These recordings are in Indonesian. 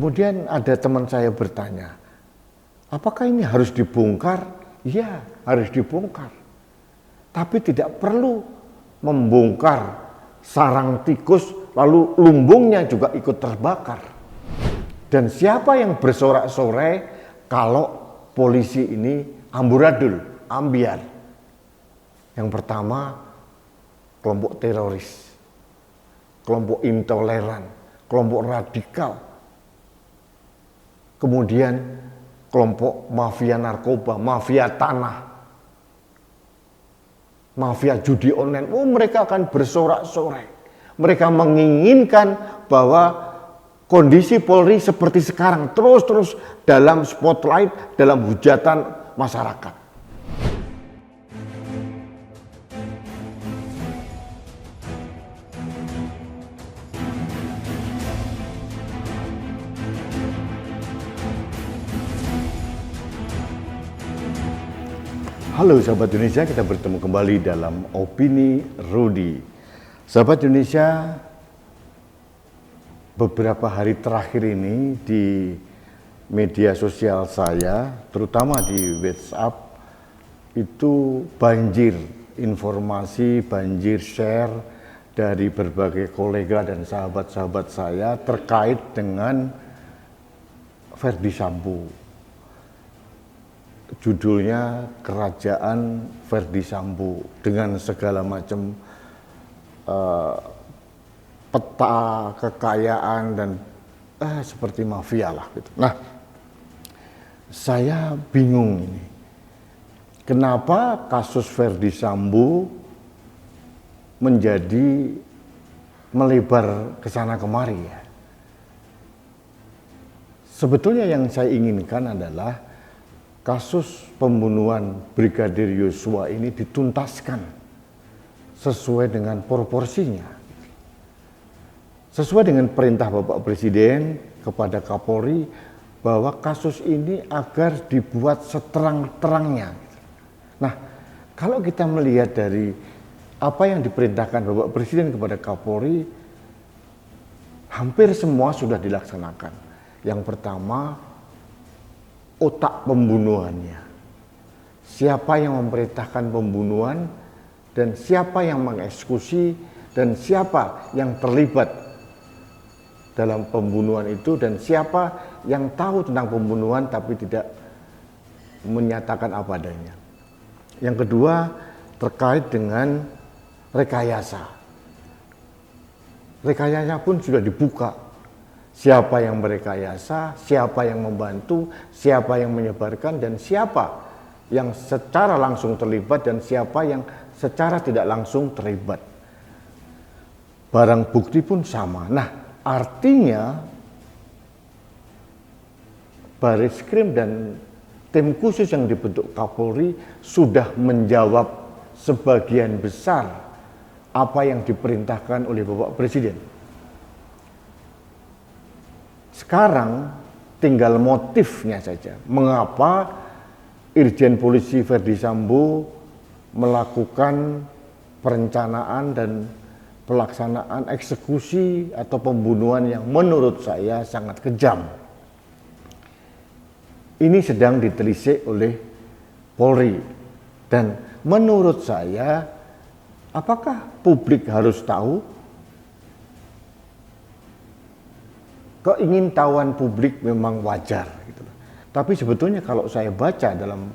Kemudian ada teman saya bertanya, apakah ini harus dibongkar? Iya, harus dibongkar. Tapi tidak perlu membongkar sarang tikus lalu lumbungnya juga ikut terbakar. Dan siapa yang bersorak-sorai kalau polisi ini amburadul, ambiar? Yang pertama, kelompok teroris, kelompok intoleran, kelompok radikal. Kemudian kelompok mafia narkoba, mafia tanah, mafia judi online. Mereka akan bersorak-sorai. Mereka menginginkan bahwa kondisi Polri seperti sekarang terus dalam spotlight, dalam hujatan masyarakat. Halo sahabat Indonesia, kita bertemu kembali dalam Opini Rudy. Sahabat Indonesia, beberapa hari terakhir ini di media sosial saya, terutama di WhatsApp, itu banjir informasi, banjir share dari berbagai kolega dan sahabat-sahabat saya terkait dengan Verdi Sambo. Judulnya Kerajaan Verdi Sambo dengan segala macam peta kekayaan dan seperti mafia lah gitu. Nah, saya bingung ini. Kenapa kasus Verdi Sambo menjadi melebar ke sana kemari ya? Sebetulnya yang saya inginkan adalah kasus pembunuhan Brigadir Yosua ini dituntaskan sesuai dengan proporsinya. Sesuai dengan perintah Bapak Presiden kepada Kapolri bahwa kasus ini agar dibuat seterang-terangnya. Nah, kalau kita melihat dari apa yang diperintahkan Bapak Presiden kepada Kapolri, hampir semua sudah dilaksanakan. Yang pertama, otak pembunuhannya. Siapa yang memerintahkan pembunuhan dan siapa yang mengeksekusi dan siapa yang terlibat dalam pembunuhan itu dan siapa yang tahu tentang pembunuhan tapi tidak menyatakan apa adanya. Yang kedua, terkait dengan rekayasa. Rekayasa pun sudah dibuka. Siapa yang merekayasa, siapa yang membantu, siapa yang menyebarkan, dan siapa yang secara langsung terlibat dan siapa yang secara tidak langsung terlibat. Barang bukti pun sama. Nah, artinya Barizkrim dan tim khusus yang dibentuk Kapolri sudah menjawab sebagian besar apa yang diperintahkan oleh Bapak Presiden. Sekarang tinggal motifnya saja. Mengapa Irjen Polisi Verdi Sambo melakukan perencanaan dan pelaksanaan eksekusi atau pembunuhan yang menurut saya sangat kejam. Ini sedang ditelisik oleh Polri. Dan menurut saya, apakah publik harus tahu? Keingintahuan publik memang wajar gitu. Tapi sebetulnya kalau saya baca dalam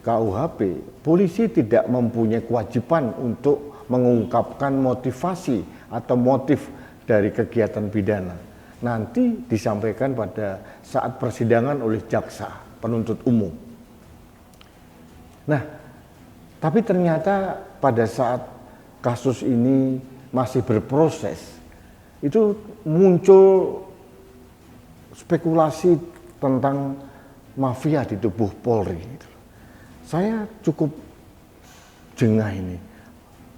KUHP, polisi tidak mempunyai kewajiban untuk mengungkapkan motivasi atau motif dari kegiatan pidana. Nanti disampaikan pada saat persidangan oleh jaksa penuntut umum. Nah, tapi ternyata pada saat kasus ini masih berproses, itu muncul spekulasi tentang mafia di tubuh Polri. Saya cukup jengah ini.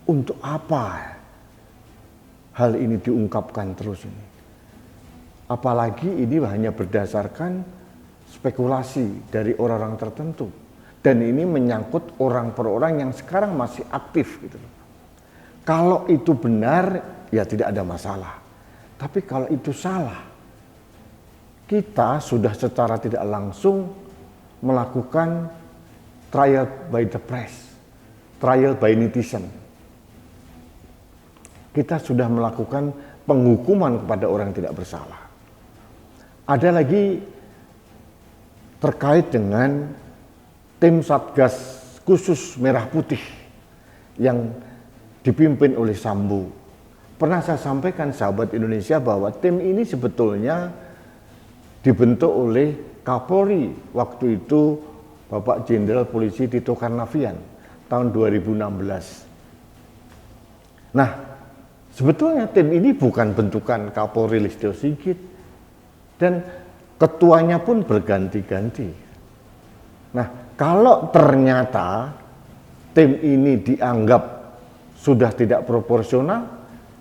Untuk apa hal ini diungkapkan terus ini? Apalagi ini hanya berdasarkan spekulasi dari orang-orang tertentu. Dan ini menyangkut orang per orang yang sekarang masih aktif gitu. Kalau itu benar, ya tidak ada masalah. Tapi kalau itu salah, kita sudah secara tidak langsung melakukan trial by the press, trial by netizen. Kita sudah melakukan penghukuman kepada orang yang tidak bersalah. Ada lagi terkait dengan tim Satgas Khusus Merah Putih yang dipimpin oleh Sambo. Pernah saya sampaikan sahabat Indonesia bahwa tim ini sebetulnya dibentuk oleh Kapolri waktu itu Bapak Jenderal Polisi Tito Karnavian tahun 2016. Nah, sebetulnya tim ini bukan bentukan Kapolri Listio Sigit dan ketuanya pun berganti-ganti. Nah, kalau ternyata tim ini dianggap sudah tidak proporsional,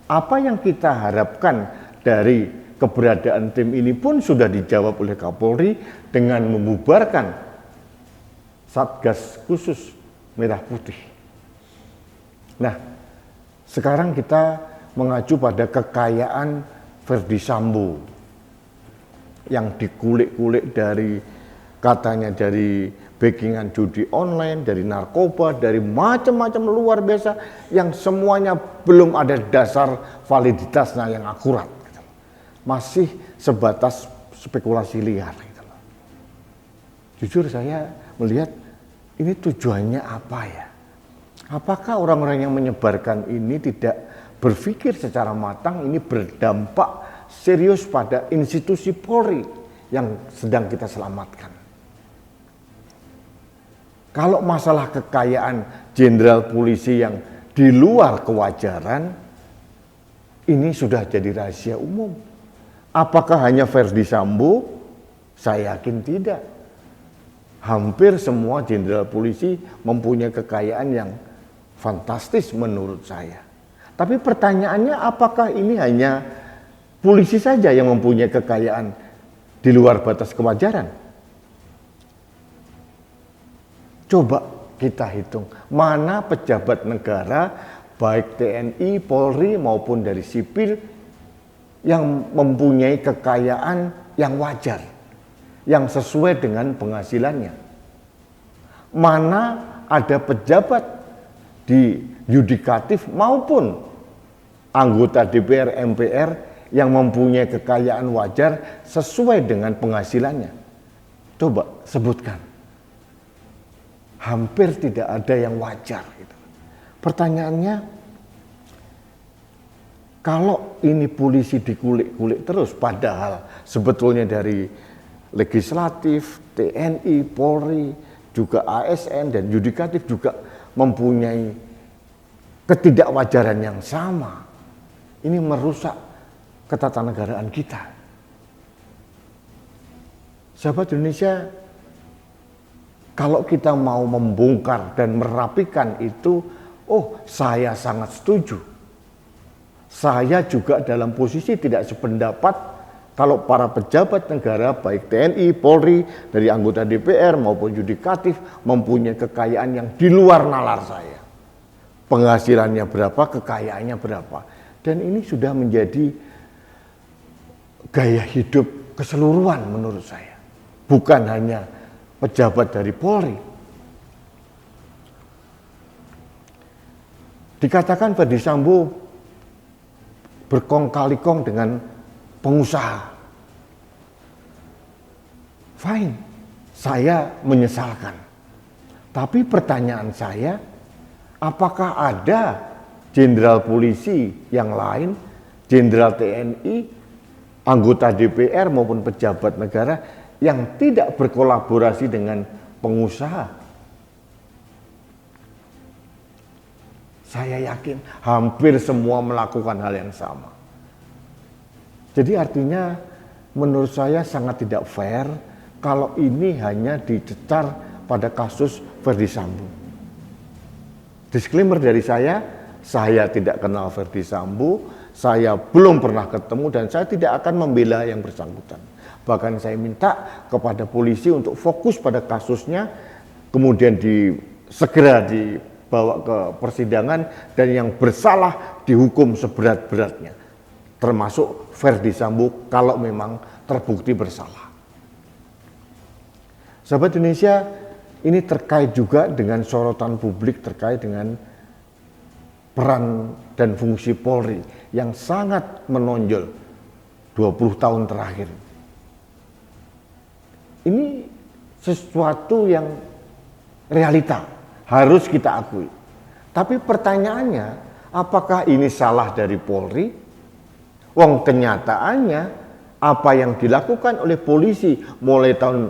apa yang kita harapkan dari keberadaan tim ini pun sudah dijawab oleh Kapolri dengan membubarkan Satgas Khusus Merah Putih. Nah, sekarang kita mengacu pada kekayaan Verdi Sambo yang dikulik-kulik dari katanya dari backingan judi online, dari narkoba, dari macam-macam luar biasa yang semuanya belum ada dasar validitasnya yang akurat. Masih sebatas spekulasi liar. Jujur saya melihat ini tujuannya apa ya? Apakah orang-orang yang menyebarkan ini tidak berpikir secara matang ini berdampak serius pada institusi Polri yang sedang kita selamatkan? Kalau masalah kekayaan jenderal polisi yang di luar kewajaran, ini sudah jadi rahasia umum. Apakah hanya Verdi Sambo? Saya yakin tidak. Hampir semua jenderal polisi mempunyai kekayaan yang fantastis menurut saya. Tapi pertanyaannya, apakah ini hanya polisi saja yang mempunyai kekayaan di luar batas kewajaran? Coba kita hitung, mana pejabat negara, baik TNI, Polri maupun dari sipil yang mempunyai kekayaan yang wajar, yang sesuai dengan penghasilannya. Mana ada pejabat di yudikatif maupun anggota DPR, MPR yang mempunyai kekayaan wajar sesuai dengan penghasilannya. Coba sebutkan. Hampir tidak ada yang wajar. Pertanyaannya, kalau ini polisi dikulik-kulik terus, padahal sebetulnya dari legislatif, TNI, Polri, juga ASN dan yudikatif juga mempunyai ketidakwajaran yang sama. Ini merusak ketatanegaraan kita. Sahabat Indonesia, kalau kita mau membongkar dan merapikan itu, saya sangat setuju. Saya juga dalam posisi tidak sependapat kalau para pejabat negara, baik TNI, Polri, dari anggota DPR maupun yudikatif mempunyai kekayaan yang di luar nalar saya. Penghasilannya berapa, kekayaannya berapa. Dan ini sudah menjadi gaya hidup keseluruhan menurut saya. Bukan hanya pejabat dari Polri. Dikatakan Verdi Sambo berkong kali kong dengan pengusaha. Fine, saya menyesalkan. Tapi pertanyaan saya, apakah ada jenderal polisi yang lain, jenderal TNI, anggota DPR maupun pejabat negara yang tidak berkolaborasi dengan pengusaha? Saya yakin hampir semua melakukan hal yang sama. Jadi artinya menurut saya sangat tidak fair kalau ini hanya dicecar pada kasus Verdi Sambo. Disclaimer dari saya tidak kenal Verdi Sambo, saya belum pernah ketemu dan saya tidak akan membela yang bersangkutan. Bahkan saya minta kepada polisi untuk fokus pada kasusnya, kemudian segera dibawa ke persidangan dan yang bersalah dihukum seberat-beratnya. termasuk Ferdy Sambo kalau memang terbukti bersalah. Sahabat Indonesia, ini terkait juga dengan sorotan publik terkait dengan peran dan fungsi Polri yang sangat menonjol 20 tahun terakhir. Ini sesuatu yang realita, harus kita akui. Tapi pertanyaannya, apakah ini salah dari Polri? Wong kenyataannya, apa yang dilakukan oleh polisi mulai tahun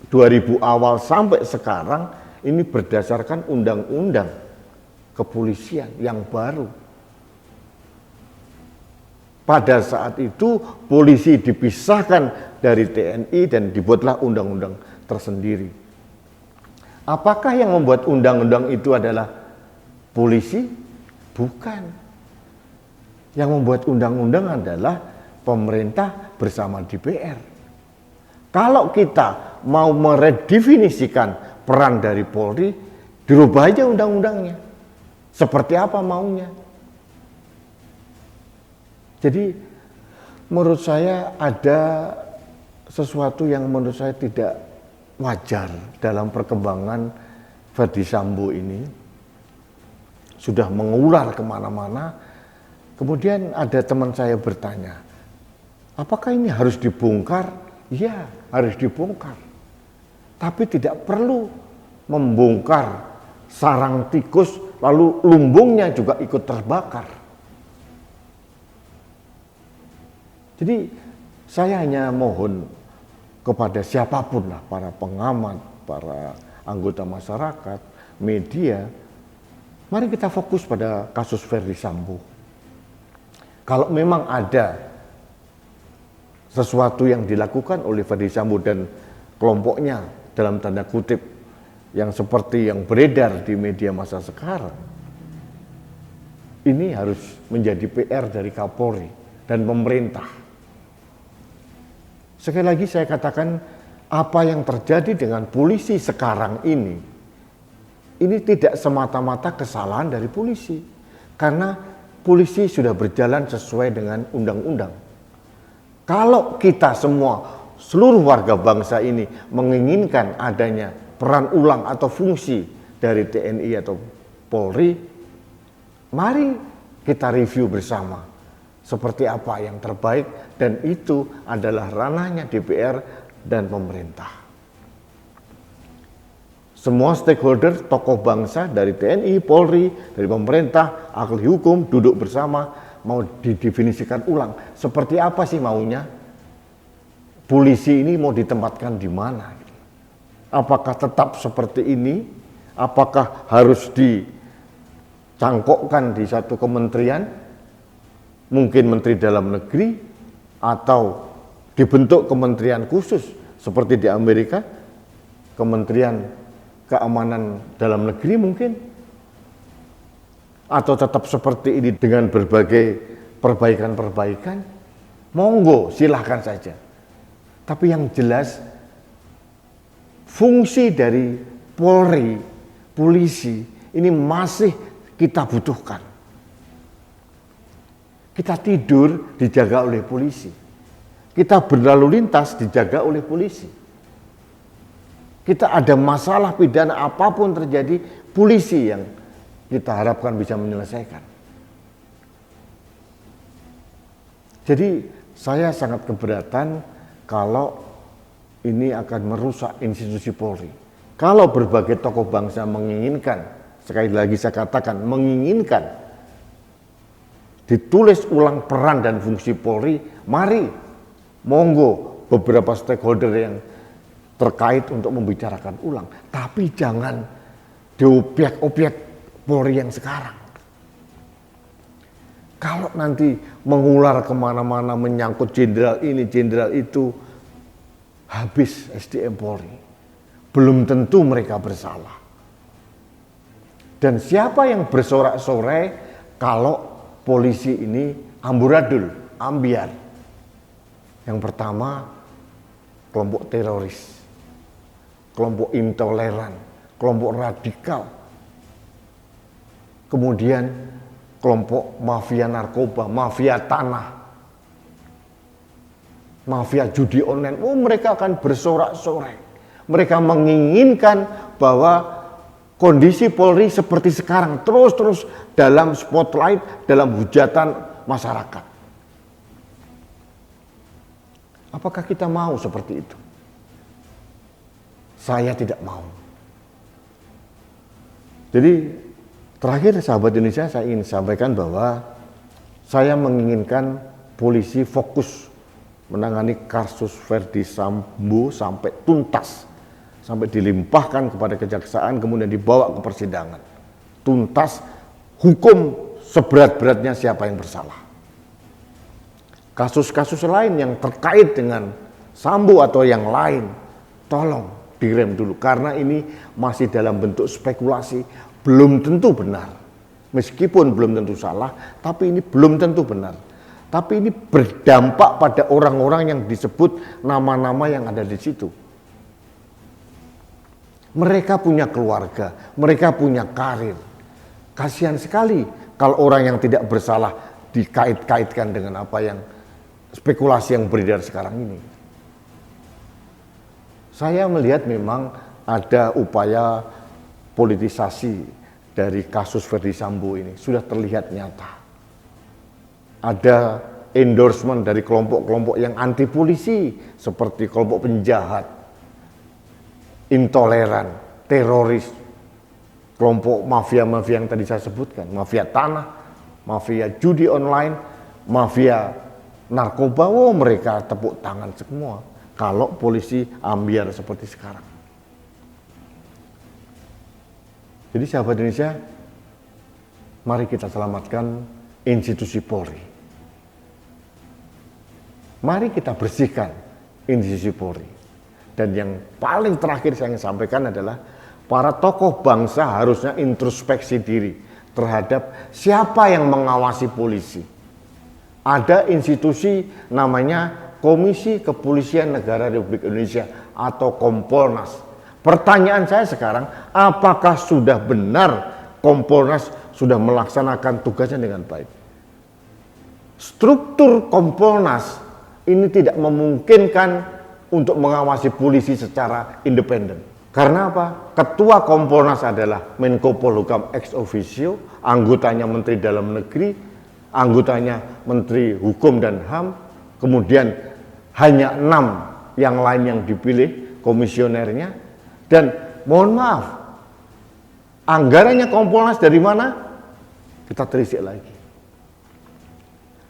2000 awal sampai sekarang ini berdasarkan undang-undang kepolisian yang baru. Pada saat itu polisi dipisahkan dari TNI dan dibuatlah undang-undang tersendiri. Apakah yang membuat undang-undang itu adalah polisi? Bukan. Yang membuat undang-undang adalah pemerintah bersama DPR. Kalau kita mau meredefinisikan peran dari Polri, dirubah aja undang-undangnya. Seperti apa maunya. Jadi menurut saya ada sesuatu yang menurut saya tidak wajar dalam perkembangan Ferdy Sambo ini. Sudah mengular kemana-mana. Kemudian ada teman saya bertanya, apakah ini harus dibongkar? Ya, harus dibongkar. Tapi tidak perlu membongkar sarang tikus lalu lumbungnya juga ikut terbakar. Jadi saya hanya mohon kepada siapapun lah, para pengamat, para anggota masyarakat, media, mari kita fokus pada kasus Ferdy Sambo. Kalau memang ada sesuatu yang dilakukan oleh Ferdy Sambo dan kelompoknya dalam tanda kutip yang seperti yang beredar di media masa sekarang, ini harus menjadi PR dari Kapolri dan pemerintah. Sekali lagi saya katakan, apa yang terjadi dengan polisi sekarang ini tidak semata-mata kesalahan dari polisi, karena polisi sudah berjalan sesuai dengan undang-undang. Kalau kita semua, seluruh warga bangsa ini menginginkan adanya peran ulang atau fungsi dari TNI atau Polri, mari kita review bersama seperti apa yang terbaik, dan itu adalah ranahnya DPR dan pemerintah. Semua stakeholder, tokoh bangsa dari TNI, Polri, dari pemerintah, ahli hukum duduk bersama, mau didefinisikan ulang. Seperti apa sih maunya? Polisi ini mau ditempatkan di mana? Apakah tetap seperti ini? Apakah harus dicangkokkan di satu kementerian? Mungkin Menteri Dalam Negeri, atau dibentuk kementerian khusus seperti di Amerika, Kementerian Keamanan Dalam Negeri mungkin, atau tetap seperti ini dengan berbagai perbaikan-perbaikan, monggo silahkan saja. Tapi yang jelas fungsi dari Polri, polisi ini masih kita butuhkan. Kita tidur dijaga oleh polisi, kita berlalu lintas dijaga oleh polisi. Kita ada masalah pidana apapun terjadi, polisi yang kita harapkan bisa menyelesaikan. Jadi saya sangat keberatan kalau ini akan merusak institusi Polri. Kalau berbagai tokoh bangsa menginginkan, sekali lagi saya katakan menginginkan, ditulis ulang peran dan fungsi Polri, mari monggo beberapa stakeholder yang terkait untuk membicarakan ulang. Tapi jangan di obyek-obyek Polri yang sekarang. Kalau nanti mengular kemana-mana menyangkut jenderal ini, jenderal itu, habis SDM Polri. Belum tentu mereka bersalah. Dan siapa yang bersorak-sorai kalau polisi ini amburadul, ambiar? Yang pertama, kelompok teroris, kelompok intoleran, kelompok radikal. Kemudian kelompok mafia narkoba, mafia tanah, mafia judi online, mereka akan bersorak-sorai. Mereka menginginkan bahwa kondisi Polri seperti sekarang terus-terus dalam spotlight, dalam hujatan masyarakat. Apakah kita mau seperti itu? Saya tidak mau. Jadi terakhir sahabat Indonesia, saya ingin sampaikan bahwa saya menginginkan polisi fokus menangani kasus Verdi Sambo sampai tuntas, sampai dilimpahkan kepada kejaksaan, kemudian dibawa ke persidangan. Tuntas, hukum seberat-beratnya siapa yang bersalah. Kasus-kasus lain yang terkait dengan Sambo atau yang lain, tolong direm dulu, karena ini masih dalam bentuk spekulasi, belum tentu benar. Meskipun belum tentu salah, tapi ini belum tentu benar. Tapi ini berdampak pada orang-orang yang disebut nama-nama yang ada di situ. Mereka punya keluarga, mereka punya karir. Kasihan sekali kalau orang yang tidak bersalah dikait-kaitkan dengan apa yang spekulasi yang beredar sekarang ini. Saya melihat memang ada upaya politisasi dari kasus Verdi Sambo ini, sudah terlihat nyata. Ada endorsement dari kelompok-kelompok yang anti polisi, seperti kelompok penjahat, intoleran, teroris, kelompok mafia-mafia yang tadi saya sebutkan, mafia tanah, mafia judi online, mafia narkoba, mereka tepuk tangan semua kalau polisi ambiar seperti sekarang. Jadi sahabat Indonesia, mari kita selamatkan institusi Polri. Mari kita bersihkan institusi Polri. Dan yang paling terakhir saya ingin sampaikan adalah para tokoh bangsa harusnya introspeksi diri terhadap siapa yang mengawasi polisi. Ada institusi namanya Komisi Kepolisian Negara Republik Indonesia atau Kompolnas. Pertanyaan saya sekarang, apakah sudah benar Kompolnas sudah melaksanakan tugasnya dengan baik? Struktur Kompolnas ini tidak memungkinkan untuk mengawasi polisi secara independen. Karena apa? Ketua Kompolnas adalah Menko Polhukam ex officio, anggotanya Menteri Dalam Negeri, anggotanya Menteri Hukum dan HAM, kemudian hanya 6 yang lain yang dipilih komisionernya, dan mohon maaf, anggarannya Kompolnas dari mana? Kita terisik lagi.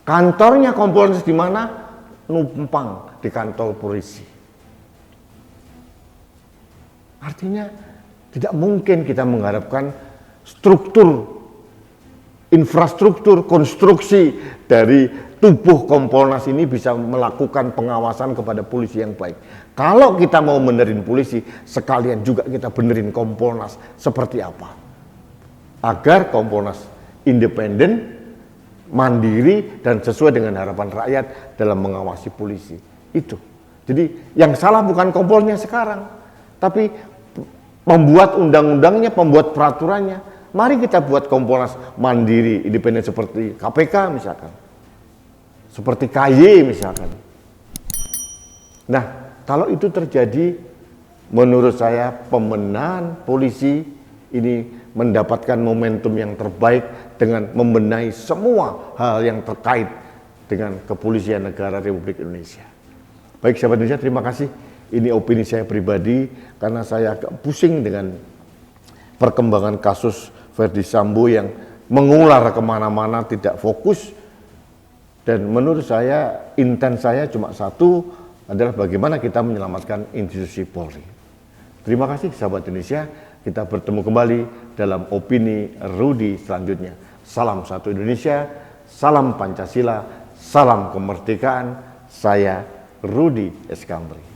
Kantornya Kompolnas di mana? Numpang di kantor polisi. Artinya tidak mungkin kita mengharapkan struktur, infrastruktur, konstruksi dari tubuh Kompolnas ini bisa melakukan pengawasan kepada polisi yang baik. Kalau kita mau benerin polisi, sekalian juga kita benerin Kompolnas seperti apa. Agar Kompolnas independen, mandiri, dan sesuai dengan harapan rakyat dalam mengawasi polisi. Itu. Jadi yang salah bukan Kompolnya sekarang, tapi pembuat undang-undangnya, pembuat peraturannya. Mari kita buat Kompolnas mandiri, independen seperti KPK misalkan. Seperti KY misalkan. Nah, kalau itu terjadi, menurut saya pembenahan polisi ini mendapatkan momentum yang terbaik dengan membenahi semua hal yang terkait dengan kepolisian negara Republik Indonesia. Baik sahabat Indonesia, terima kasih. Ini opini saya pribadi karena saya agak pusing dengan perkembangan kasus Verdi Sambo yang mengular kemana-mana, tidak fokus. Dan menurut saya, intent saya cuma satu, adalah bagaimana kita menyelamatkan institusi Polri. Terima kasih sahabat Indonesia. Kita bertemu kembali dalam opini Rudi selanjutnya. Salam satu Indonesia, salam Pancasila, salam kemerdekaan. Saya Rudi Eskambri.